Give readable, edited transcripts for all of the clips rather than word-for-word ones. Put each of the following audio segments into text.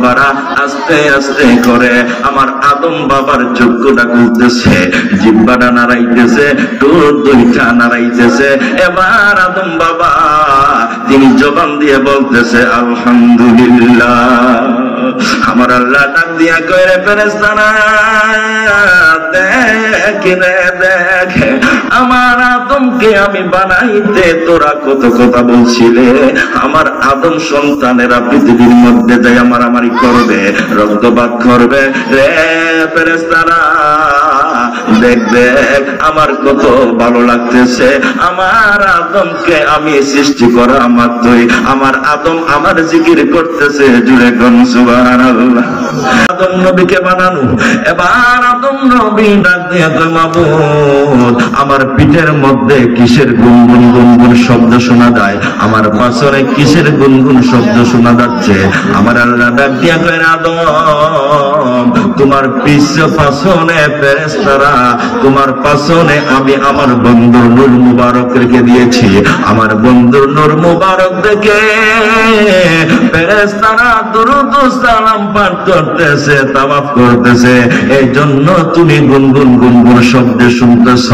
বাবারা আস্তে আস্তে করে আমার আদম বাবার চক্ষুটা খুলতেছে, জিহ্বাটা নাড়াইতেছে, ঠোঁট দুইটা নাড়াইতেছে। এবার আদম বাবা তিনি জবান দিয়ে বলতেছে আলহামদুলিল্লাহ। আমার আল্লাহ ডাক দিয়া কয় রে ফেরেশতারা দেখ রে দেখ, আমার আদমকে আমি বানাইতে তোরা কত কথা বলছিলে। আমার আদম সন্তানেরা পৃথিবীর মধ্যে যাই মারামারি করবে, রক্তপাত করবে। রে ফেরেশতারা দেখ দেখ, আমার কত ভালো লাগতেছে। আমার আদমকে আমি সৃষ্টি করা মাত্রই আমার আদম আমার জিকির করতেছে, জুড়ে কোন সুবহানাল্লাহ। আদম নবীকে বানানো। এবার আদম নবী ডাক দিয়ে কয় মাবুদ, আমার পিঠের মধ্যে কিসের গুনগুন গুনগুন শব্দ শোনা যায়, আমার পাছনে কিসের গুনগুন শব্দ শোনা যাচ্ছে। আমার আল্লাহ ডাক দিয়া কয় আদম, তোমার পাছনে ফেরেশতারা, তোমার পাছনে আমি আমার বন্ধুর নূর মুবারক রেখে দিয়েছি। আমার বন্ধুর নূর মুবারক দেখে ফেরেশতারা দুরূদ ও সালাম পাঠ করতেছে, তাওয়াফ করতেছে। এই জন্য তুমি গুনগুন গুনগুন শব্দে শুনতেছ।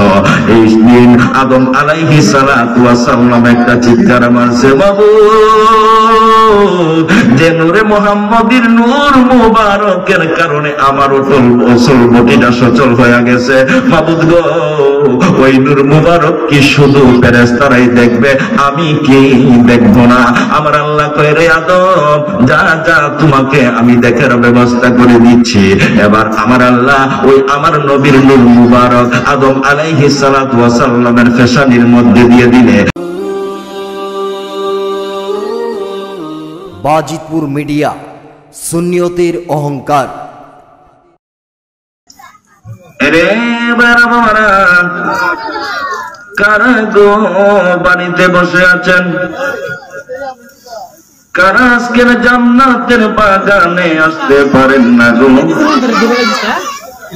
এই দিন আদম আলাইহিস সালাতু ওয়াস সালাম একটা চিৎকার মারছে, মাবুদ, যে নূরে মুহাম্মদীর নূর মুবারকের কারণে আমার অচল বটিটা সচল হয়ে গেছে। মাবুদ গো, ওই নূর মুবারক কি শুধু ফেরেশতারাই দেখবে, আমি কি দেখবো না? আমার আল্লাহ কয় রে আদম, যা যা, তোমাকে আমি দেখার ব্যবস্থা করে দিচ্ছি। এবার আমার আল্লাহ ওই আমার নবীর নূর মুবারক আদম আলাইহিস সালাতু ওয়াস সালামের ফেশানির মধ্যে দিয়ে দিলে। বাজিতপুর মিডিয়া, সুন্নিয়তের অহংকার। কারা গো বাড়িতে বসে আছেন? কারা আজকের জান্নাতের বাগানে আসতে পারেন না গো?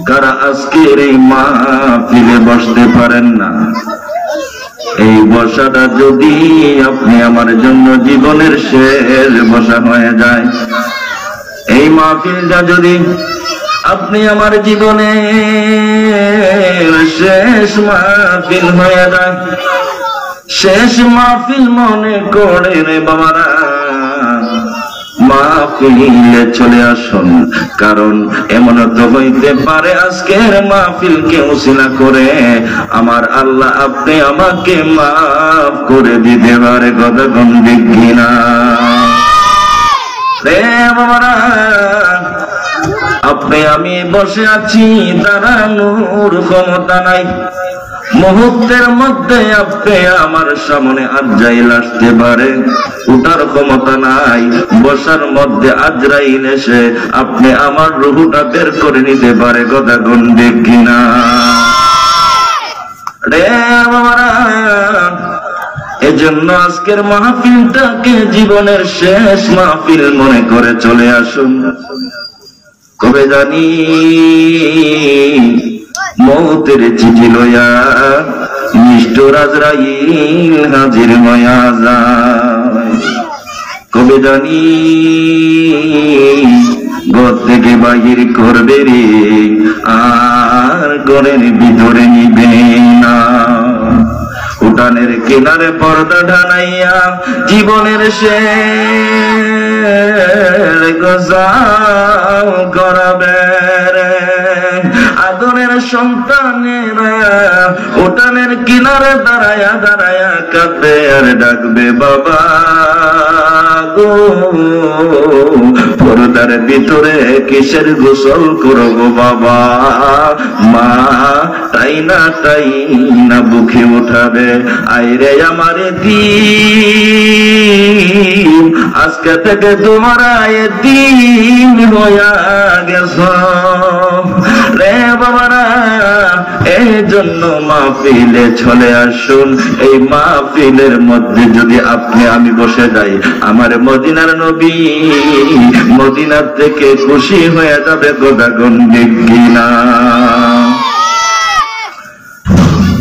কারা আজকের এই মাহফিলে বসতে পারেন না? এই বসাটা যদি আপনি আমার জন্য জীবনের শেষ বসা হয়ে যায়, এই মাহফিলটা যদি আপনি আমার জীবনের শেষ মাহফিল হয়ে যায়, শেষ মাহফিল মনে করে রে বাবারা মাহফিলে চলে আসুন। কারণ এমন তো হইতে পারে আজকের মাহফিলকে উসিলা করে আমার আল্লাহ আপনি আমাকে মাফ করে দিতে পারে। কথা কোন ঠিক কিনা রে বাবারা? আপনি আমি বসে আছি, দাঁড়ানোর ক্ষমতা নাই। মুহূর্তের মধ্যে আপনি আমার সামনে আজরাইল আসতে পারে, উঠার ক্ষমতা নাই। বসার মধ্যে আজরাইল এসে আপনি আমার রূহটা বের করে নিতে পারে। কথা কোন ঠিক কিনা রে বাবারা? এজন্য আজকের মাহফিলটাকে জীবনের শেষ মাহফিল মনে করে চলে আসুন। কবে জানি মৌতের চিঠি লইয়া নিষ্ঠুর আজরাইল হাজির হইয়া যায়। কবে জানি ঘর থেকে বাহির করবে রে, আর ঘরের ভিতরে নিবে না। উঠানের কিনারে পর্দা ঢালাইয়া জীবনের শেষ গোসল করাবে রে। আদরের সন্তানেরা উঠানের কিনারে দাঁড়ায়া দাঁড়ায়া কাঁদবে আর ডাকবে বাবা গো, পর্দার ভিতরে কিসের গোসল করবো বাবা? মা তাই না বুকে উঠাবে, আইরে আমার দিন, আজকে থেকে তোমার দিন হইয়া গেছ রে বাবারা। এই জন্য মাহফিলে চলে আসুন। এই মাহফিলের মধ্যে যদি আপনি আমি বসে যাই, আমার মদিনার নবী মদিনার থেকে খুশি হয়ে যাবে। কথা কোন ঠিক কিনা?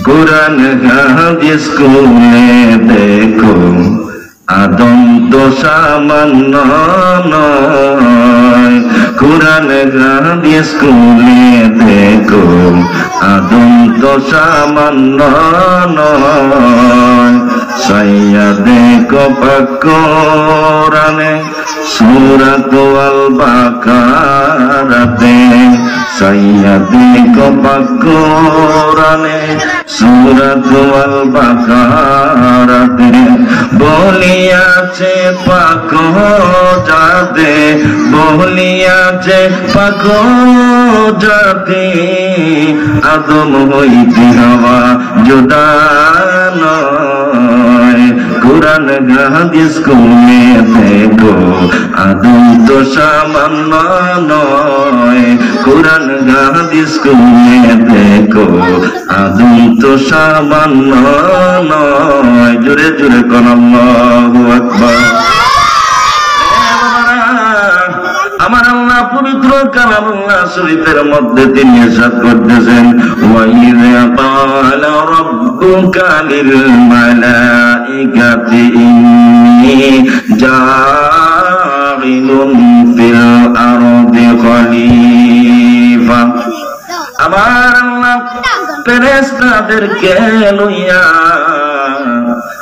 কোরআন হাদিস খুলে দেখো, আদম তো সামান্য নয়, কুরআন হাদিস খুলে দেখো আদম তো সামান্য নয় সাইয়া দেখো পাক কোরআনে সূরাত আল বাকারাতে সাইয়া দেখো পাক কোরআনে সূরাত আল বাকারাতে বলিয়াছে পাক যাতে বলিয়াছে পাক যাতে আদম হইতে হওয়া জুদা নয় কুরআন হাদিস খুলে দেখো আদম তো সামান্য নয় কুরআন হাদিস খুলে দেখো আদম তো সামান্য নয় জোরে জোরে কোন আল্লাহু আকবার আমার আল্লাহ পবিত্র কালামুল্লাহ শরীফের মধ্যে তিনি ইরশাদ করতেছেন ওয়া ইযা ক্বালা রাব্বুকা লিল মালাইকাতি ইন্নী জাইলুন ফিল আরদি খলিফা আমার আল্লাহ ফেরেশতাদেরকে লইয়া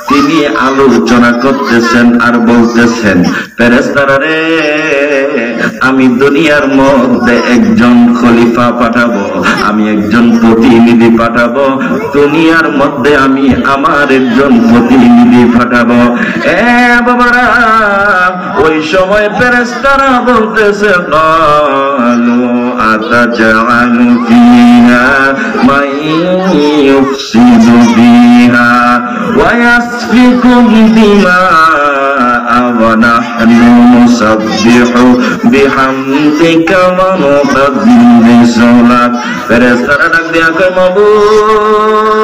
তিনি আলোচনা করতেছেন আর বলতেছেন ফেরেশতারা রে আমি দুনিয়ার মধ্যে একজন খলিফা পাঠাবো আমি একজন প্রতিনিধি পাঠাবো দুনিয়ার মধ্যে আমি আমার একজন প্রতিনিধি পাঠাবো বাবারা ওই সময় ফেরেশতারা বলতেছে ক্বালু আতাজআলু ফিহা মান ইউফসিদু ফিহা ওয়া ইয়াসফিকু দিমাআ ওয়া নাহনু নুসাব্বিহু বিহামদিকা ওয়া নুকাদ্দিসু লাক ফেরেশতারা ডাক দিয়া কয় মাবুদ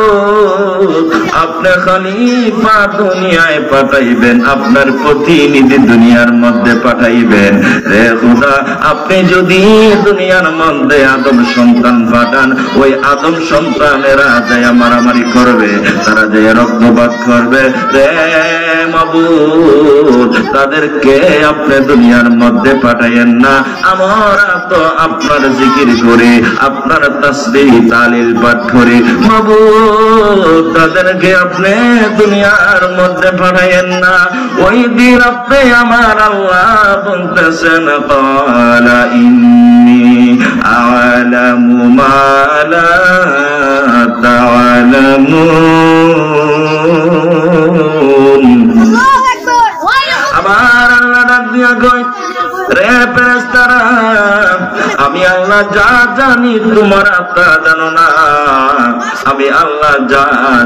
আপনি খলিফা দুনিয়ায় পাঠাইবেন আপনার প্রতিনিধি দুনিয়ার মধ্যে পাঠাইবেন রে খোদা আপনি যদি দুনিয়ার মধ্যে আদম সন্তান পাঠান ওই আদম সন্তানেরা যায় মারামারি করবে তারা যায় রক্তপাত করবে রে মাবুদ তাদেরকে আপনি দুনিয়ার মধ্যে পাঠাইয়েন না আমরা তো আপনার জিকির করি আপনার তাসবিহ তাহলিল পাঠ করি মাবুদ তাদেরকে আপনি দুনিয়ার মধ্যে পাঠাইয়েন না ওই দিন আপনি আমার আল্লাহ বলতেছেন ক্বালা ইন্নী আ'লামু মা লা তা'লামুন আমার আল্লাহ ডাক দিয়া কই রে ফেরেশতারা আমি আল্লাহ যা জানি তোমরা তা জানো না আমি আল্লাহ যা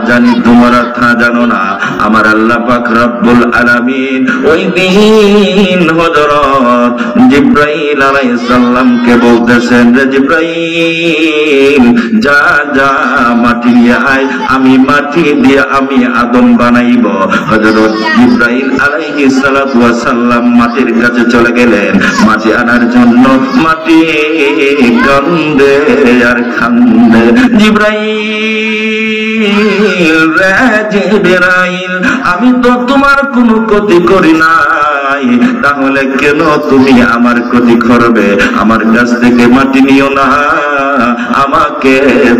জানি তোমরা তা জানো না আমার আল্লাহ পাক রব্বুল আলামিন ওই দিন হযরত জিবরাইল আলাইহিস সালামকে বলতেছেন যে জিবরাইল যা যা মাটি নিয়ে আয় আমি মাটি দিয়ে আমি আদম বানাইব হযরত জিবরাইল আলাইহিস সালাতু ওয়াস সালাম মাটির কাছে চলে গেলেন মাটি আনার জন্য মাটি কান্দে আর কান্দে জিবরাইল আমি তো তোমার কোনো ক্ষতি করি নাই তাহলে কেন তুমি আমার ক্ষতি করবে আমার কাছ থেকে মাটি নিও না আমাকে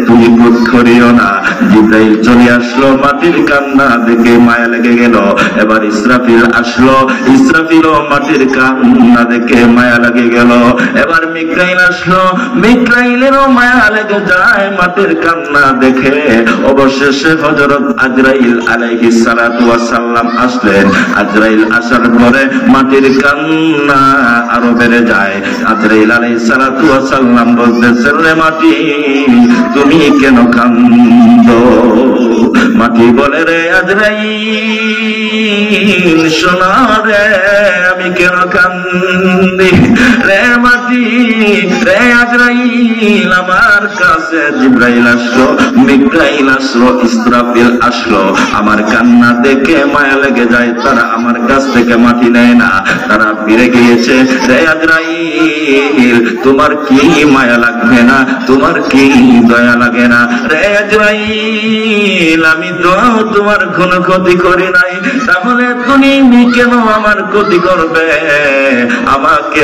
তুমি বোধ করিও না জিবরাইল চলে আসলো মাটির কান্না দেখে মায়া লেগে গেল এবার ইসরাফিল আসলো ইসরাফিলও মাটির কান্না দেখে মায়া লেগে গেল এবার মিকাইল আসলো মিকাইলেরও মায়া লেগে যায় মাটির কান্না দেখে অবশেষে হযরত আজরাইল আলাইহিস সালাতু ওয়াস সালাম আসলেন আজরাইল আসার পরে মাটির কান্না আরো বেড়ে যায় আজরাইল আলাইহিস সালাতু ওয়াস সালাম বলতেছেন রে মাটি তুমি কেন কান্দো মাটি বলে রে আজরাইল শোনা রে আমি কেন কান্দি রে মাটি রে আজরাইল আমার কাছে জিবরাইল আসলো মিকাইল আসলো ইসরাফিল আসলো আমার কান্না দেখে মায়া লেগে যায় তারা আমার কাছ থেকে মাটি নেয় না তারা ফিরে গিয়েছে রে আজরাইল তোমার কি মায়া লাগবে না তোমার কি দয়া লাগে না রে আজরাইল আমি তো তোমার কোনো ক্ষতি করি নাই তাহলে তুমি কেন আমার ক্ষতি করবে আমাকে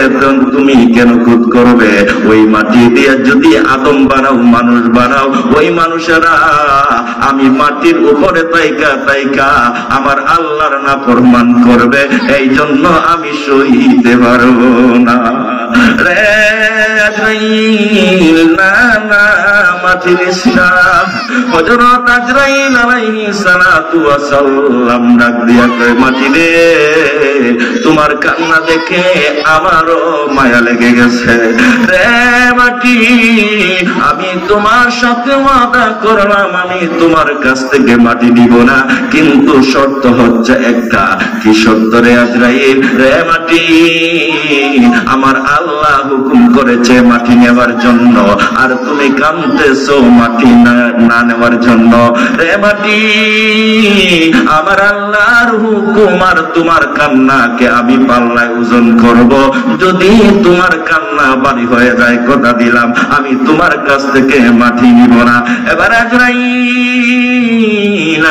তুমি কেন খুদ করবে? ওই মাটি দিয়ে যদি আদম বানাও, মানুষ বানাও, ওই মানুষেরা আমি মাটির উপরে তাইকা তাইকা আমার আল্লাহর নাফরমান করবে, এই জন্য আমি সইতে পারবো না রে আজরাইল। না না, মাটি নিস না। হযরত আজরাইল আলাইহিস সালাতু ওয়াস সালাম ডাক দিয়া কয়, মাটি রে, তোমার কান্না দেখে আমারও মায়া লেগে গেছে রে মাটি। আমি তোমার সাথে ওয়াদা করলাম আমি তোমার কাছ থেকে মাটি নিব না, কিন্তু শর্ত হচ্ছে একটা। কি শর্ত রে আজরাইল? রে মাটি, আমার আল্লাহ হুকুম করেছে মাটি নেওয়ার জন্য, আর তুমি কাঁদতেছো মাটি না নেওয়ার জন্য। রে মাটি, আমার আল্লাহর হুকুম আর তোমার কান্নাকে আমি পাল্লায় ওজন করব। যদি তোমার কান্না বাড়ি হয়ে যায়, কথা দিলাম আমি তোমার কাছ থেকে মাটি নিব না। এবার আজরাইল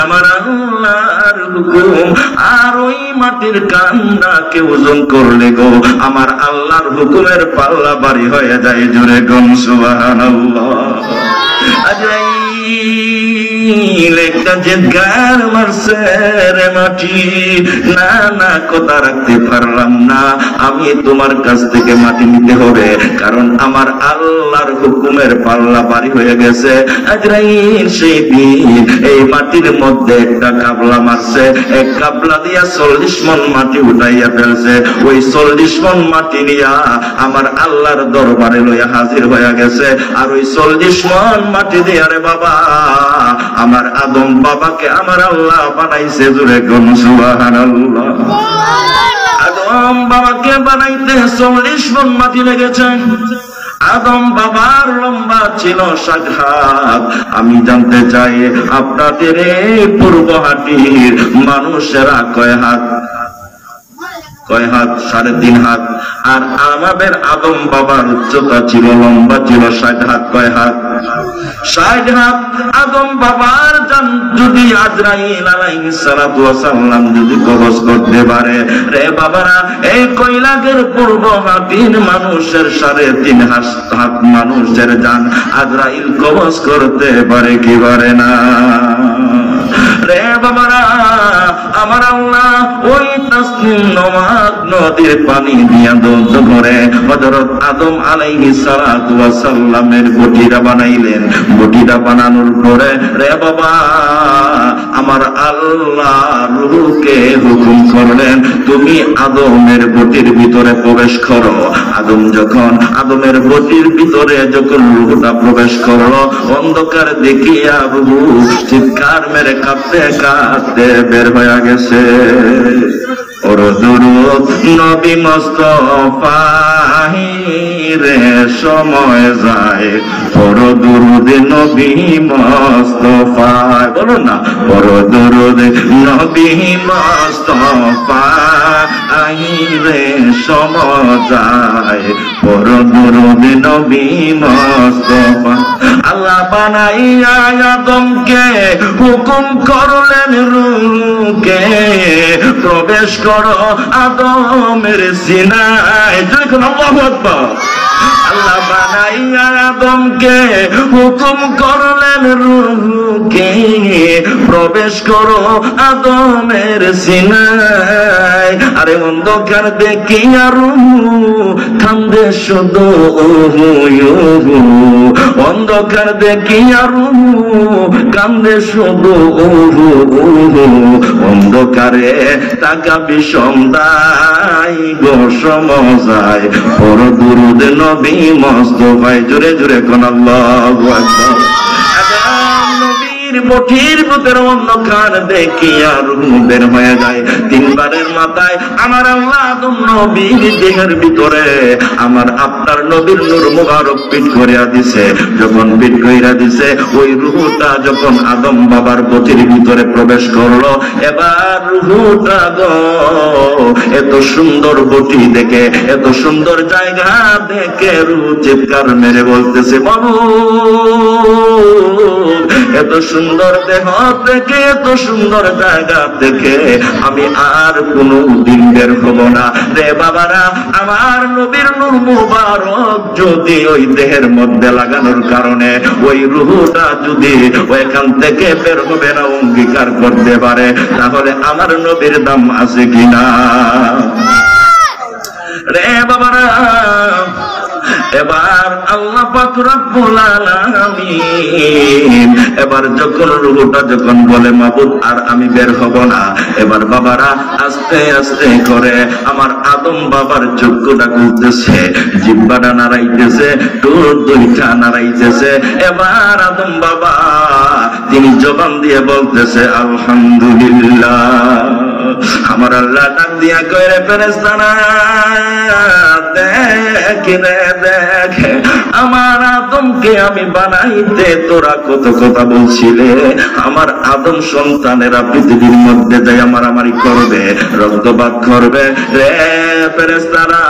আমার আল্লাহর হুকুম আর ওই মাটির কান্নাকে ওজন করলে গো আমার আল্লাহর হুকুমের পাল্লা বাড়ি হয়ে যায়। জোরে কোন সুবহানাল্লাহ। আজরাইল একটা জেদগার মারছে রে মাটি, না না, কথা রাখতে পারলাম না, আমি তোমার কাছ থেকে মাটি নিতে হবে, কারণ আমার আল্লাহর হুকুমের পাল্লা বাড়ি হয়ে গেছে। আজরাইল সেই দিন এই মাটির মধ্যে একটা কাবলা মারছে, এক কাবলা দিয়া 40 মণ মাটি উঠাইয়া ফেলছে। ওই 40 মণ মাটি নিয়া আমার আল্লাহর দরবারে লইয়া হাজির হয়ে গেছে। আর ওই 40 মণ মাটি দিয়া রে বাবা আমার আদম বাবাকে আমার আল্লাহ বানাইছে। জোরে কোন সুবহানাল্লাহ। আদম বাবাকে বানাইতে 40 মণ মাটি লেগেছে। আদম বাবার লম্বা ছিল 60 হাত। আমি জানতে চাই আপনাদের এই পূর্বহাটির মানুষেরা কয় হাত? কয় হাত? 3.5 হাত। আর আমাদের আদম বাবার উচ্চতা ছিল, লম্বা ছিল 60 হাত। কয় হাত? 60 হাত। আদম বাবার জান যদি আজরাইল আলাইহিস সালাতু ওয়াস সালাম যদি কবজ করতে পারে রে বাবারা, এই কৈলাসের পূর্বহাটির মানুষের 3.5 হাত মানুষের জান আজরাইল কবজ করতে পারে কি পারে না রে বাবারা? আমার আল্লাহ ওই তাসনিম নমাক নদীর পানি দিয়া দৌত করে হযরত আদম আলাইহিস সালাতু ওয়াস সালামের বটিটা বানাইলেন। বটিটা বানানোর পরে রে বাবা আমার আল্লাহ রূহকে হুকুম করলেন, তুমি আদমের বটির ভিতরে প্রবেশ করো। আদম যখন আদমের বটির ভিতরে যখন রূহটা প্রবেশ করলো, অন্ধকার দেখিয়া রূহ চিৎকার মেরে কাঁদতে কাঁদতে বের হয়ে গেছে। ওর দুরূদ নবী মুস্তাফাহিরে সময় যায়, ওর দুরূদ নবী মুস্তাফায়, বলো না, ওর দুরূদ নবী মুস্তাফাহিরে সময় যায়, ওর দুরূদ নবী মুস্তাফা। আল্লাহ বানাইয়া আদমকে হুকুম করলেন রূহকে প্রবেশ করো আদমের সিনায়। দেখুন আল্লাহু আকবার। আল্লাহ বানাইয়া আদমকে হুকুম করলেন রূহকে প্রবেশ করো আদমের সিনায়। আরে অন্ধকার দেখিয়া রূহ কান্দে শুধু, অন্ধকার দেখিয়া রূহ কান্দে শুধু, অন্ধকারে তাকা বিষম দায় গো সমজায়, পর দুরূদ নবী মুস্তাফায়। জোরে জোরে কোন আল্লাহু আকবার। বটির ভিতরে অন্ধকার দেখিয়া রূহ বের হয়ে যায়। 3 বারের মাথায় আমার আল্লাহ আদম নবীর দেহের ভিতরে আমার আপনার নবীর নূর মুবারক পিট করিয়া দিছে। যখন পিট করিয়া দিছে, ওই রূহটা যখন আদম বাবার বটির ভিতরে প্রবেশ করলো, এবার রূহটা গো এত সুন্দর বটি দেখে, এত সুন্দর জায়গা দেখে রূহ চিৎকার মেরে বলতেছে, বাবু এত সুন্দর সুন্দর দেহ থেকে, এত সুন্দর জায়গা থেকে আমি আর কোনো দিন বের হব না রে বাবারা। আমার নবীর নূর মুবারক যদি ওই দেহের মধ্যে লাগানোর কারণে ওই রূহটা যদি ওইখান থেকে বের হবে না অঙ্গীকার করতে পারে, তাহলে আমার নবীর দাম আছে কিনা রে বাবারা। এবার আল্লাহ পাক রব্বুল আলামিন এবার যখন রূহটা যখন বলে মাবুদ আর আমি বের হব না, এবার বাবারা আস্তে আস্তে করে আমার আদম বাবার চক্ষুটা খুলতেছে, জিহ্বাটা নাড়াইতেছে, দুইটা নাড়াইতেছে। এবার আদম বাবা তিনি জবান দিয়ে বলতেছে আলহামদুলিল্লাহ। আমার আল্লাহ ডাক দিয়া কইরে ফেরেশতারা দেখ রে দেখ, আমার আদমকে আমি বানাইতে তোরা কত কথা বলছিলে। আমার আদম সন্তানেরা পৃথিবীর মধ্যে যাই মারামারি করবে, রক্তপাত করবে রে ফেরেশতারা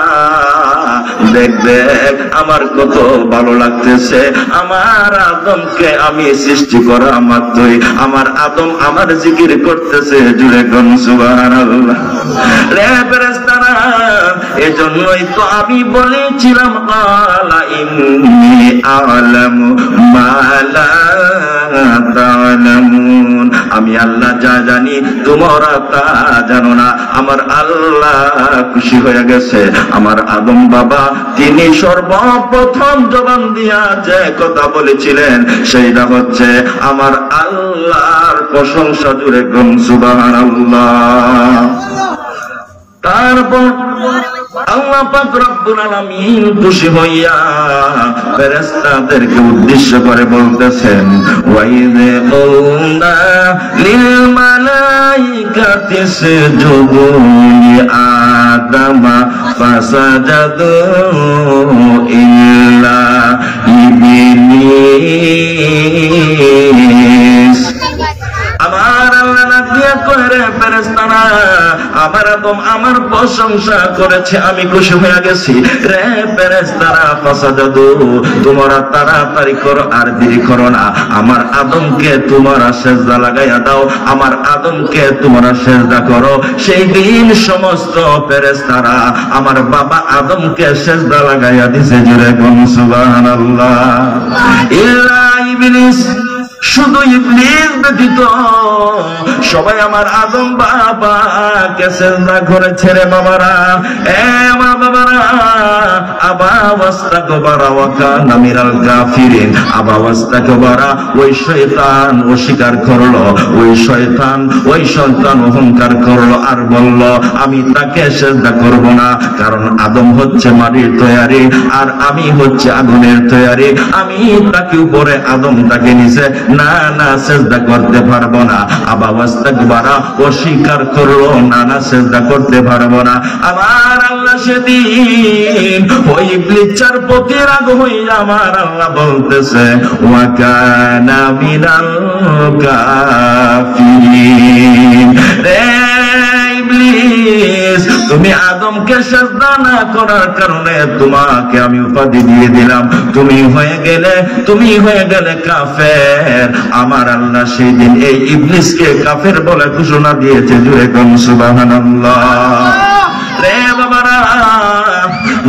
দেখ দেখ আমার কত ভালো লাগতেছে। আমার আদমকে আমি সৃষ্টি করা মাত্রই আমার আদম আমার জিকির করতেছে, জুড়ে কোন সুবহানাল্লাহ রে ফেরেশতারা। এজন্যই তো আমি বলেছিলাম আলা ইন্নী আ'লামু মা লা তা'লামুন, আমি আল্লাহ যা জানি তোমরা তা জানো না। আমার আল্লাহ খুশি হয়ে গেছে। আমার আদম বাবা তিনি সর্বপ্রথম জবান দিয়া যে কথা বলেছিলেন সেইটা হচ্ছে আমার আল্লাহর প্রশংসা, জুড়ে কোন সুবহানাল্লাহ। তারপর আল্লাহ পাক রব্বুল আলামিন খুশি হইয়া ফেরেশতাদেরকে উদ্দেশ্য করে বলতেছেন ওয়াইযে কুলনা লিল মালাইকাতি ইসজুদু লি আদামা ফাসাজাদু ইল্লা ইবলিস। আমার আল্লাহ ডাক দিয়া কইরে ফেরেশতারা আমার আদম আমার প্রশংসা করেছে, আমি খুশি হয়ে গেছি রে ফেরেশতারা ফাসাজাদু, তোমরা তাড়াতাড়ি করো আর দেরি করো না। আমার আদমকে তোমরা সিজদা লাগাইয়া দাও, আমার আদমকে তোমরা সিজদা করো। সেই দিন সমস্ত ফেরেশতারা আমার বাবা আদমকে সিজদা লাগাইয়া দিছে, জুড়ে কোন সুবহানাল্লাহ। ইল্লা ইবলিস, শুধু ইবলিস ব্যতীত সবাই আমার আদম বাবাকে সিজদা করেছে রে বাবারা। এ আমার বাবারা, আবা ওয়াস্তাকবারা ওয়া কানা মিনাল কাফিরিন। আবা ওয়াস্তাকবারা ওই শয়তান অস্বীকার করলো, ওই শয়তান অহংকার করলো আর বলল আমি তাকে সিজদা করব না, কারণ আদম হচ্ছে মাটির তৈরি আর আমি হচ্ছে আগুনের তৈরি। আমি তাকে উপরে, আদম তাকে নিচে, না না সিজদা করতে পারবো না। আবা ওয়াস্তাকবারা অস্বীকার করলো, না না সিজদা করতে পারবো না। আমার আল্লাহ সেদিন ওই ইবলিসের প্রতি রাগ হইয়া আমার আল্লাহ বলতেছে ওয়া কানা মিনাল কাফিরিন। রে ইবলিস, তুমি আদমকে সিজদা না করার কারণে তোমাকে আমি উপাধি দিয়ে দিলাম, তুমি হয়ে গেলে কাফের। আমার আল্লাহ সেই দিন এই ইবলিসকে কাফের বলে ঘোষণা দিয়েছে, জুড়ে কোন সুবহানাল্লাহ রে বাবারা।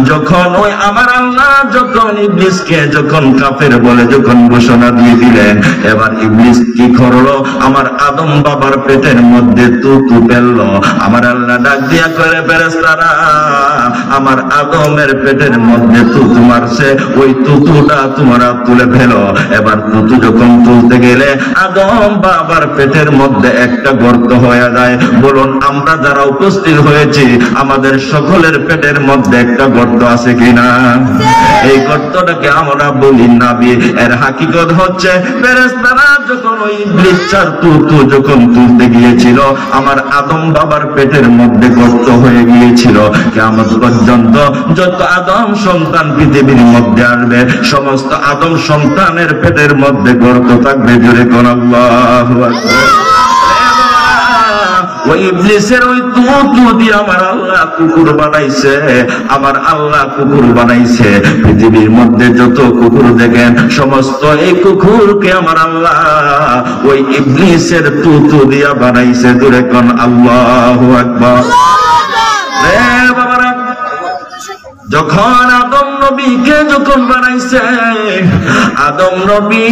যখন ওই আমার আল্লাহ যখন ইবলিসকে যখন কাফের বলে যখন ঘোষণা দিয়ে দিলেন, এবার ইবলিস কি করলো, আমার আদম বাবার পেটের মধ্যে তুতু ফেললো। আমার আল্লাহ ডাক দিয়া করে ফেরেশতারা আমার আদমের পেটের মধ্যে তুতু মারছে, ওই তুতুটা তোমরা তুলে ফেলো। এবার তুতু যখন তুলতে গেলে আদম বাবার পেটের মধ্যে একটা গর্ত হয়ে যায়। বলুন আমরা যারা উপস্থিত হয়েছি আমাদের সকলের পেটের মধ্যে একটা গর্ত আছে কিনা? এই গর্তটাকে আমরা বলি নাভি। এর হাকিকত হচ্ছে ফেরেশতারা যখন ওই ইবলিসের তুতু যখন তুলতে গিয়েছিল আমার আদম বাবার পেটের মধ্যে গর্ত হয়ে গিয়েছিল। কিয়ামত পর্যন্ত যত আদম সন্তান পৃথিবীর মধ্যে আসবে সমস্ত আদম সন্তানের পেটের মধ্যে গর্ত থাকবে, জোরে কোন আল্লাহু আকবার। ওই ইবলিসের ওই তু দিয়ে আমার আল্লাহ কুকুর বানাইছে, আমার আল্লাহ কুকুর বানাইছে। পৃথিবীর মধ্যে যত কুকুর দেখেন সমস্ত এই কুকুরকে আমার আল্লাহ ওই ইবলিসের তু দিয়া বানাইছে। দূরে কোন আল্লাহু আকবার। রে বাবারা, যখন আদম নবীকে যখন বানাইছে, আদম নবী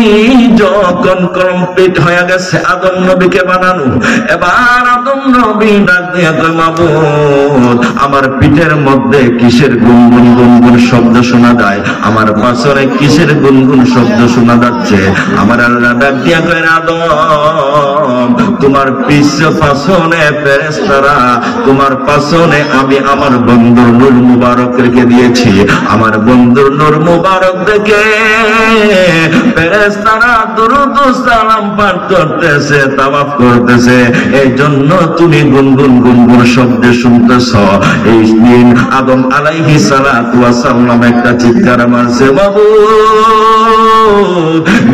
যখন কমপ্লিট হয়ে গেছে আদম নবীকে বানানো, এবার আদম নবী ডাক দিয়ে কয়, মাবুদ আমার পিঠের মধ্যে কিসের গুনগুন গুনগুন শব্দ শোনা যায়, আমার পাছনে কিসের গুনগুন শব্দ শোনা যাচ্ছে। আমার আল্লাহ ডাক দিয়ে কয়, আদম তোমার পাছনে ফেরেশতারা, তোমার পাছনে আমি আমার বন্ধুর নূর মুবারক রেখে দিয়েছি। আমার বন্ধুর নূর মুবারক দেখে ফেরেশতারা দুরূদ ও সালাম পাঠ করতেছে, তাওয়াফ করতেছে। এই জন্য তুমি গুনগুন গুনগুন শব্দে শুনতেছ। এই দিন আদম আলাইহিস সালাতু ওয়াস সালাম একটা চিৎকার মারছে, মাবুদ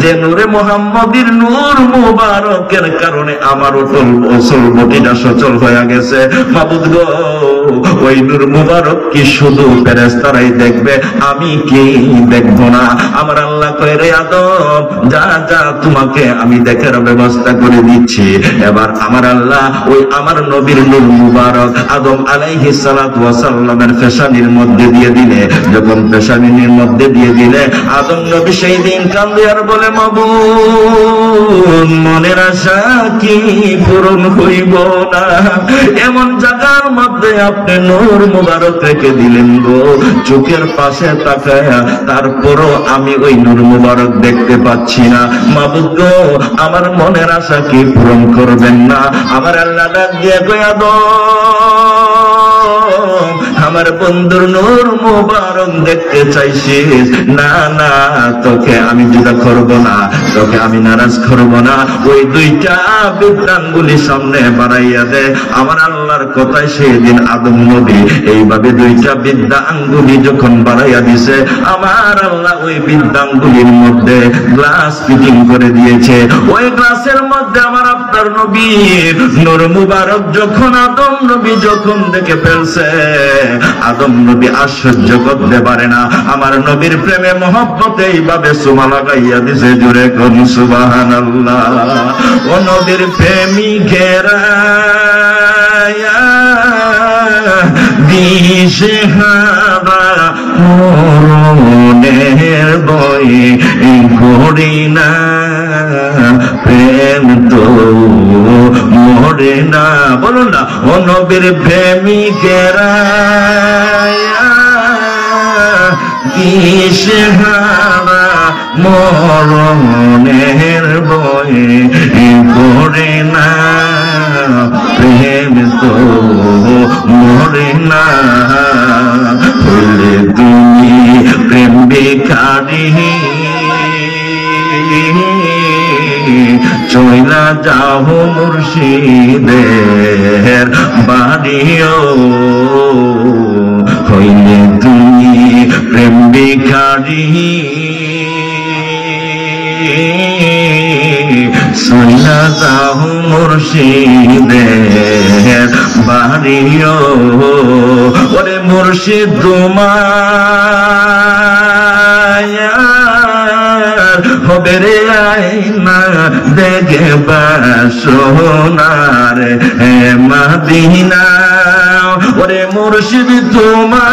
যে নূরে মুহাম্মদের নূর মুবারকের কারণে আমার অচল বটিটা সচল হয়ে গেছে। মাবুদ গো, ওই নূর মুবারক কি শুধু ফেরেশতারাই দেখবে, আমি কি দেখবো না? আমার আল্লাহ কয়, রে আদম যা যা, তোমাকে আমি দেখার ব্যবস্থা করে দিচ্ছি। এবার আমার আল্লাহ ওই আমার নবীর নূর মুবারক আদম আলাইহিস সালাতু ওয়াস সালামের পেশানির মধ্যে দিয়ে দিলে, যখন পেশানির মধ্যে দিয়ে দিলে আদম নবী সেই দিন কান্দে আর বলে, মাবুদ মনের আশা কি পূরণ হইব না? এমন জায়গার মধ্যে আপনি নূর মুবারক রেখে দিলেন গো, চোখের পাশে তাকায়া, তারপরও আমি ওই নূর মুবারক দেখতে পাচ্ছি না। মাবুদ গো, আমার মনের আশা কি পূরণ করবেন না? আমার আল্লাহ ডাক দিয়ে কয়, আদম আমার বন্ধুর নূর মুবারক দেখতে চাইছিস? না না, তোকে আমি জুদা করব না, তোকে আমি নারাজ করব না। ওই দুইটা বিদ্যাঙ্গুলি সামনে বাড়াইয়া দে। আমার আল্লাহর কথায় সেদিন আদম নবী এইভাবে দুইটা বিদ্যা আঙ্গুলি যখন বাড়াইয়া দিছে, আমার আল্লাহ ওই বিদ্যাঙ্গুলির মধ্যে গ্লাস ফিটিং করে দিয়েছে। ওই গ্লাসের মধ্যে আমার আপনার নবীর নূর মুবারক যখন আদম নবী যখন দেখে ফেলছে, আদম নবী আশ্চর্য করতে পারে না। আমার নবীর প্রেমে মহব্বতে এইভাবে সুমা লাগাইয়া দিছে। জুড়ে কোন সুবহানাল্লাহ। ও নবীর প্রেমিকেরা দিশে হারা মরণের বয়ে ঘড়ি না, প্রেম তো মরে না। বলুন না, ও নবীর প্রেমিকেরা দিশে হারা মরণের বয়ে ঘড়ি না, প্রেম তো মরে না। বলে তুমি প্রেম ভিখারি, চইলা যাও মুর্শিদের বাড়িও। হইলে তুমি প্রেম ভিখারি, চইলা যাও মুর্শিদের বাড়িও। ওরে মুর্শিদ তোমার হবে রে আইনা দেখবা সোনার মদিনা। ওরে মুর্শিদ তোমার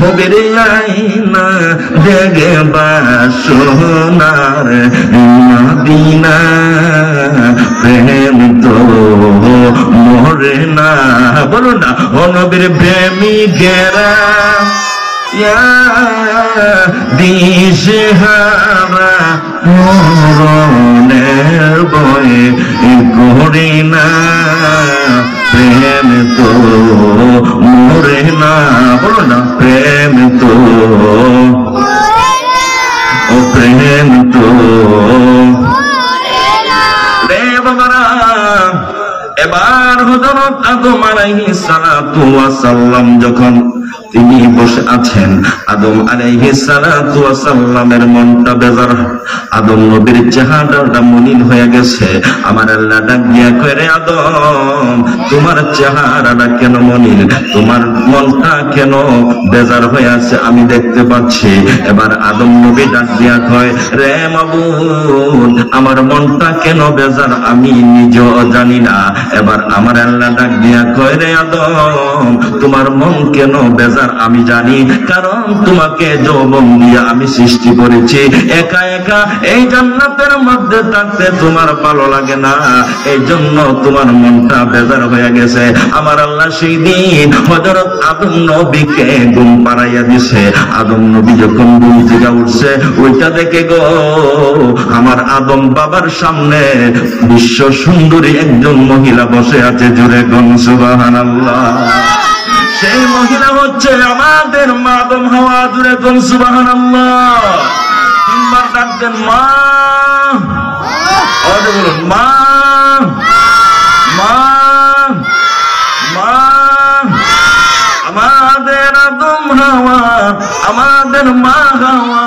হবে রে আইনা দেখবা সোনার মদিনা। প্রেম তো মরে না। বলুন না, ও নবীর প্রেমিকেরা দিশে হারা মরণের বয়ে ঘড়ি না, প্রেম তো মরে না। বলো না, প্রেম তো, ও প্রেম তো রে বাবারা। এবার হযরত আদম আলাইহিস সালাতু ওয়াস সালাম যখন তিনি বসে আছেন। আদম আলাইহিস সালাতু ওয়াস সালামের মনটা বেজার, আদম নবীর চেহারাটা মলিন হয়ে গেছে। আমার আল্লাহ ডাক দিয়া কয়, রে আদম, তোমার চেহারাটা কেন মলিন, তোমার মনটা কেন বেজার হয়ে আছে আমি দেখতে পাচ্ছি। এবার আদম নবী ডাক দিয়া কয়, রে মাবুদ, আমার মনটা কেন বেজার আমি নিজেও জানি না। এবার আমার আল্লাহ ডাক দিয়া কয়, রে আদম, তোমার মন কেন বেজার আমি জানি, কারণ তোমাকে যৌবন দিয়ে আমি সৃষ্টি করেছি। একা একা এই জান্নাতের মধ্যে থাকতে তোমার ভালো লাগে না, এই জন্য তোমার মনটা বেজার হয়ে গেছে। আমার আল্লাহ সেই দিন হযরত আদম নবীকে ঘুম পাড়াইয়া দিছে। আদম নবী যখন ঘুম থেকে উঠছে, ওইটা দেখে গো আমার আদম বাবার সামনে বিশ্ব সুন্দরী একজন মহিলা বসে আছে। জোরে কোন সুবহানাল্লাহ। সেই মহিলা হচ্ছে আমাদের মা আদম হাওয়া। জোরে কোন সুবহানাল্লাহ। তিনবার ডাকতেন মা, আর বলুন মা, মা, মা। আমাদের আদম হাওয়া, আমাদের মা হাওয়া,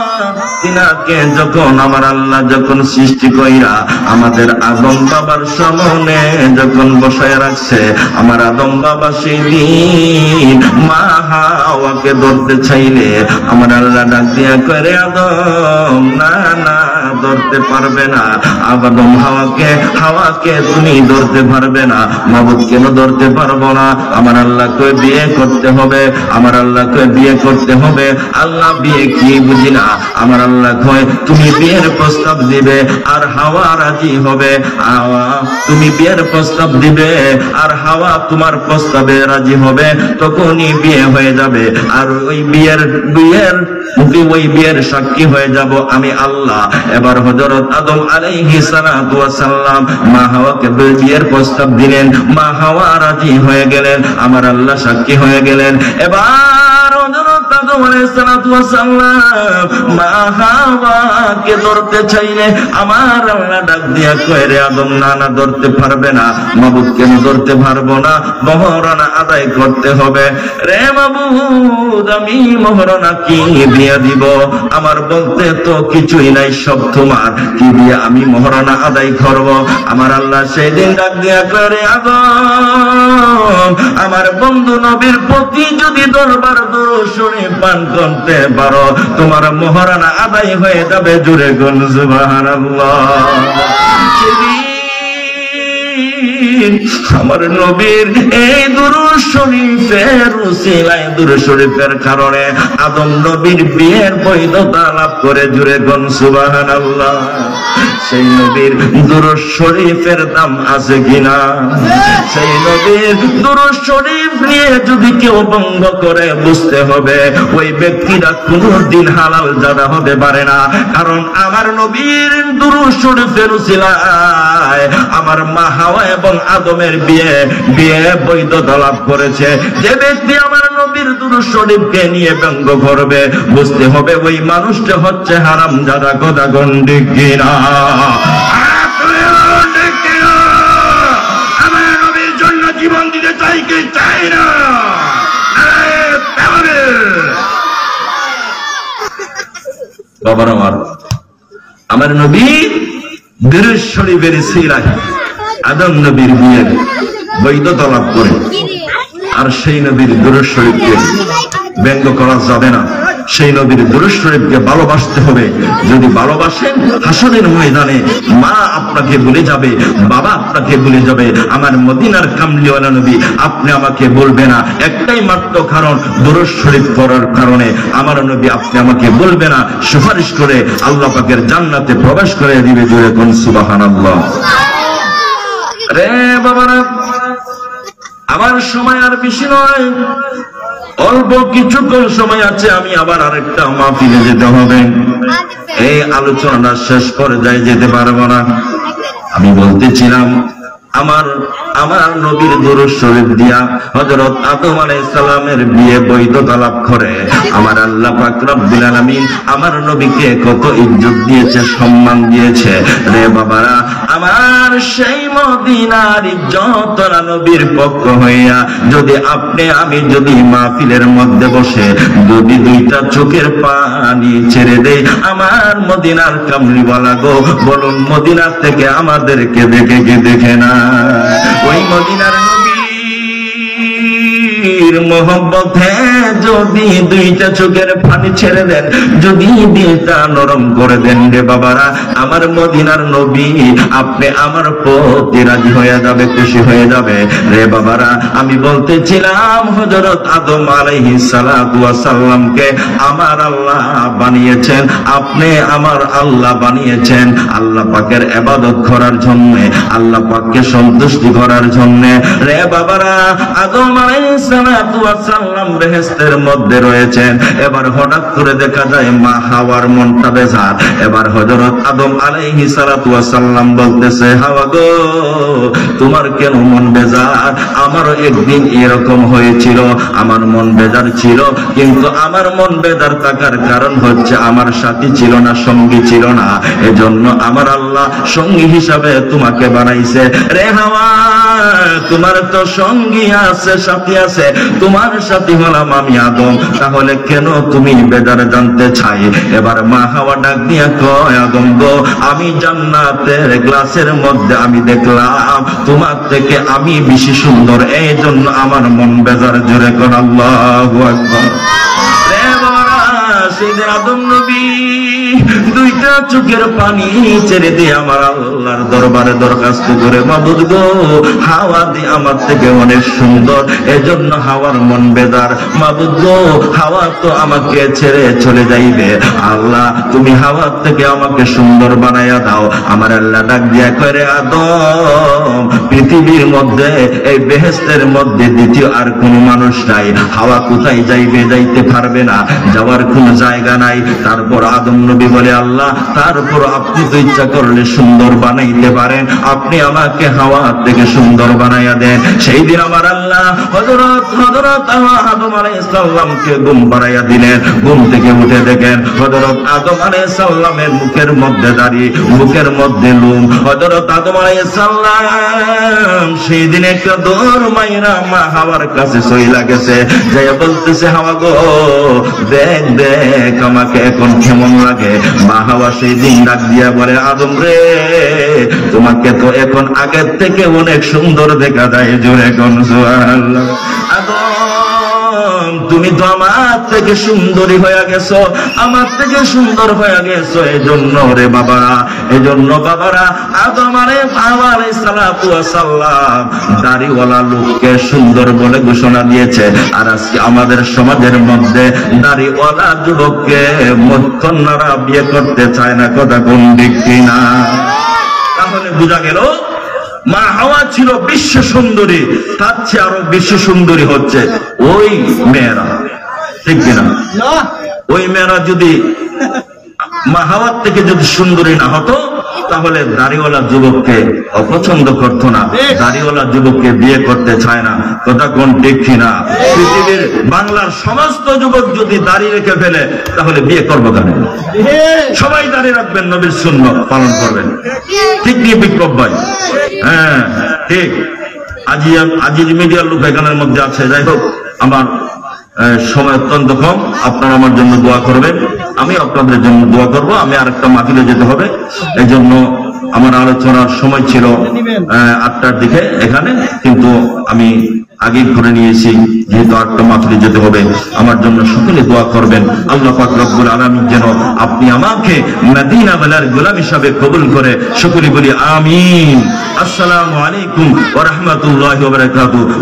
তিনাকে যখন আমার আল্লাহ যখন সৃষ্টি কইরা আমাদের আদম বাবার সামনে যখন বসায় রাখছে, আমার আদম বাবা সেই দিন মা হাওয়াকে ধরতে চাইলে আমার আল্লাহ ডাক দিয়া করে, আদম না না, ধরতে পারবে না। আদম হাওয়াকে তুমি ধরতে পারবে না। মাবুদ কেন ধরতে পারবো না? আমার আল্লাহ কই বিয়ে করতে হবে, আমার আল্লাহ কই বিয়ে করতে হবে। আল্লাহ বিয়ে কি বুঝি না। আমার আল্লাহ কয় তুমি বিয়ের প্রস্তাব দিবে আর হাওয়া রাজি হবে। তুমি বিয়ের প্রস্তাব দিবে আর হাওয়া তোমার প্রস্তাবে রাজি হবে, তখনই বিয়ে হয়ে যাবে। আর ওই বিয়ের সাক্ষী হয়ে যাব আমি আল্লাহ। এবার হযরত আদম আলাইহিস সালাতু ওয়াস সালাম মা হাওয়াকে বিয়ের প্রস্তাব দিলেন, মা হাওয়া রাজি হয়ে গেলেন, আমার আল্লাহ সাক্ষী হয়ে গেলেন। এবার হযরত আদম আলাইহিস সালাতু ওয়াস সালাম মা হাওয়াকে ধরতে চাইলে আমার আল্লাহ ডাক দিয়া কয়, রে আদম না না, ধরতে পারবে না। মাবুদ কেন ধরতে পারবো না? মহরানা আদায় করতে হবে। রে মাবুদ, আমি মহরানা কি দিয়া দিব? আমার বলতে তো কিছুই নাই, সব তোমার। কি দিয়া আমি মহরানা আদায় করব? আমার আল্লাহ সেদিন ডাক দিয়া করে, আদম, আমার বন্ধু নবীর প্রতি যদি দরবার দুরূদ শরীফ পান করতে পারো, তোমার মহরানা আদায় হয়ে যাবে। জোরে কোন সুবহানাল্লাহ। আমার নবীর এই দুরূদ শরীফের উসিলায়, দুরূদ শরীফের কারণে আদম নবীর বিয়ের বৈধতা লাভ করে। জুড়ে কোন সুবহানাল্লাহ। সেই নবীর দুরূদ শরীফের দাম আছে কিনা? সেই নবীর দুরূদ শরীফ নিয়ে যদি কেউ ভঙ্গ করে, বুঝতে হবে ওই ব্যক্তিরা কোনদিন হালাল জাদা হতে পারে না। কারণ আমার নবীর দুরূদ শরীফের উসিলায় আমার মা হাওয়া এবং আদমের বিয়ে বৈধতা লাভ করেছে। যে ব্যক্তি আমার নবীর দুরূদ শরীফকে নিয়ে ব্যঙ্গ করবে, বুঝতে হবে ওই মানুষটা হচ্ছে হারামজাদা। কথা কোন ঠিক কিনা? আমার নবীর জন্য জীবন দিতে চাই কি চাই না? বাবার আমার নবী দুরূদ শরীফের সিরায় আদম নবীর বিয়ের বৈধতা লাভ করে। আর সেই নবীর দুরূদ শরীফকে ব্যঙ্গ করা যাবে না। সেই নবীর দুরূদ শরীফকে ভালোবাসতে হবে। যদি ভালোবাসেন, হাসরের ময়দানে মা আপনাকে ভুলে যাবে, বাবা আপনাকে ভুলে যাবে, আমার মদিনার কামলিওয়ালা নবী আপনি আমাকে বলবে না। একটাই মাত্র কারণ, দুরূদ শরীফ পড়ার কারণে আমার নবী আপনি আমাকে বলবে না, সুপারিশ করে আল্লাহ পাকের জান্নাতে প্রবেশ করে দিবে। জোরে কোন সুবহানাল্লাহ। রে বাবারা, আমার সময় আর বেশি নয়, অল্প কিছুক্ষণ সময় আছে। আমি আবার আরেকটা মাহফিলে যেতে হবে। এই আলোচনাটা শেষ পর্যায়ে যেতে পারবো না। আমি বলতেছিলাম আমার নবীর দুরূদ শরীফ দিয়া হযরত আদম আলাইহিস সালামের বিয়ে বৈধতা লাভ করে। আমার আল্লাহ পাক রব্বুল আলামিন আমার নবীকে কত ইজ্জত দিয়েছে, সম্মান দিয়েছে। রে বাবারা, আমার সেই মদিনার ইজ্জত নবীর পক্ষ হইয়া যদি আপনি আমি যদি মাহফিলের মধ্যে বসে যদি দুইটা চোখের পানি ছেড়ে দেই, আমার মদিনার কামলিওয়ালা গো, বলুন মদিনার থেকে আমাদেরকে দেখে কি দেখে না? ওই মদিনার নবীর মোহব্বতে যদি দুইটা চোখের পানি ছেড়ে দেন, যদি দিলটা নরম করে দেন রে বাবারা, আমার মদিনার নবী আপনি আমার প্রতি রাজি হয়ে যাবে, খুশি হয়ে যাবে রে বাবারা। আমি বলতেছিলাম হযরত আদম আলাইহিস সালাতু ওয়াস সালামকে আমার আল্লাহ বানিয়েছেন, আপনি আমার আল্লাহ বানিয়েছেন আল্লাহ পাকের ইবাদত করার জন্য, আল্লাহ পাককে সন্তুষ্টি করার জন্য রে বাবারা। আদম আলাইহিস সালাতু ওয়াস সালাম বেহেশতের মধ্যে রয়েছেন, এবার হঠাৎ করে দেখা যায় মা হাওয়ার মনটা বেজার। এবার হযরত আদম আলাইহিস সালাতু ওয়াস সালাম বলতেছে, হাওয়া গো তোমার কেন মন বেজার? আমারও একদিন এরকম হয়েছিল, আমার মন বেজার ছিল, কিন্তু আমার মন বেজার থাকার কারণ হচ্ছে আমার সাথী ছিল না, সঙ্গী ছিল না, এজন্য আমার আল্লাহ সঙ্গী হিসাবে তোমাকে বানাইছে রে হাওয়া। তোমার তো সঙ্গী আছে, সাথী আছে, তোমার সাথী হলাম আমি আদম, তাহলে কেন তুমি বেজার জানতে চাই? এবার মা হাওয়া ডাক দিয়া কয়, আদম গো আমি জান্নাতের গ্লাসের মধ্যে আমি দেখলাম তোমার থেকে আমি বেশি সুন্দর, এই জন্য আমার মন বেজার। জোরে কোন আল্লাহু আকবার। সেদিন আদম নবী দুইটা চোখের পানি ছেড়ে দিয়ে আমার আল্লাহর দরবারে দরখাস্ত করে, মাবুদ গো হাওয়া দিয়ে আমার থেকে অনেক সুন্দর, এজন্য হাওয়ার মন বেজার। মাবুদ গো হাওয়া তো আমাকে ছেড়ে চলে যাইবে, আল্লাহ তুমি হাওয়া থেকে আমাকে সুন্দর বানাইয়া দাও। আমার আল্লাহ ডাক দিয়া করে, আদম পৃথিবীর মধ্যে এই বেহেশতের মধ্যে দ্বিতীয় আর কোন মানুষ নাই, হাওয়া কোথায় যাইবে? যাইতে পারবে না, যাওয়ার কোন জায়গা নাই। তারপর আদম নবী বলে, আল্লাহ তারপর আপনি তো ইচ্ছা করলে সুন্দর বানাইতে পারেন, আপনি আমাকে হাওয়া থেকে সুন্দর বানাইয়া দেন। সেই দিন আমার আল্লাহ হযরত আদম আলাইহিস সালামকে ঘুম পাড়াইয়া দিলেন। ঘুম থেকে উঠে দেখেন হযরত আদম আলাইহিস সালামের মুখের মধ্যে দাড়ি, মুখের মধ্যে লোম। হযরত আদম আলাইহিস সালাম সেই দিন একটা দৌড় মাইরা মা হাওয়ার কাছে চইলা গেছে, যাইয়া বলতেছে, হাওয়া গো দেখ দেখ আমাকে এখন কেমন লাগে। মা হাওয়া সেই দিন ডাক দিয়া বলে, আদম রে তোমাকে তো এখন আগের থেকে অনেক সুন্দর দেখা যায়। জোরে কোন সুবহানাল্লাহ। আদম তুমি তো আমার থেকে সুন্দরী হয়ে গেছো, আমার থেকে সুন্দর হয়ে গেছো, এজন্য রে বাবারা, এজন্য বাবারা আদম আলাইহিস সালাতু ওয়াস সালাম দাড়িওয়ালা লোককে সুন্দর বলে ঘোষণা দিয়েছে। আর আজকে আমাদের সমাজের মধ্যে দাড়িওয়ালা যুবককে কন্যারা বিয়ে করতে চায় না, কথা কোন ঠিক কিনা? তাহলে বোঝা গেল মা হাওয়া ছিল বিশ্ব সুন্দরী, তার চেয়ে আরো বিশ্ব সুন্দরী হচ্ছে ওই মেয়েরা, ঠিক কিনা? ওই মেয়েরা যদি মা হাওয়ার থেকে যদি সুন্দরী না হতো, তাহলে দাড়িওয়ালা যুবককে অপছন্দ করতো না, দাড়িওয়ালা যুবককে বিয়ে করতে চায় না, কথা কোন ঠিক কিনা? পৃথিবীর বাংলার সমস্ত যুবক যদি দাড়ি রেখে ফেলে, তাহলে বিয়ে করবো কেন? সবাই দাড়ি রাখবেন, নবীর সুন্নাত পালন করবেন, ঠিক নিয়ে বিপ্লব ভাই? হ্যাঁ ঠিক। আজিজ মিডিয়ার লোক এখানের মধ্যে আছে। যাই হোক, আমার সময় অত্যন্ত কম, আপনারা আমার জন্য দোয়া করবেন, আমি আপনাদের জন্য দোয়া করব। আমি আরেকটা মাহফিলে যেতে হবে, এই জন্য আমার আলোচনার সময় ছিল 8টার দিকে এখানে, কিন্তু আমি আগে করে নিয়েছি, যেহেতু 8টা মাহফিলে যেতে হবে। আমার জন্য সকলে দোয়া করবেন, আল্লাহ পাক রব্বুল আলামিন যেন আপনি আমাকে মদিনা ওয়ালার গোলাম হিসাবে কবুল করে, সকলে বলি আমিন। আসসালামু আলাইকুম ওয়া রাহমাতুল্লাহি ওয়া বারাকাতুহু।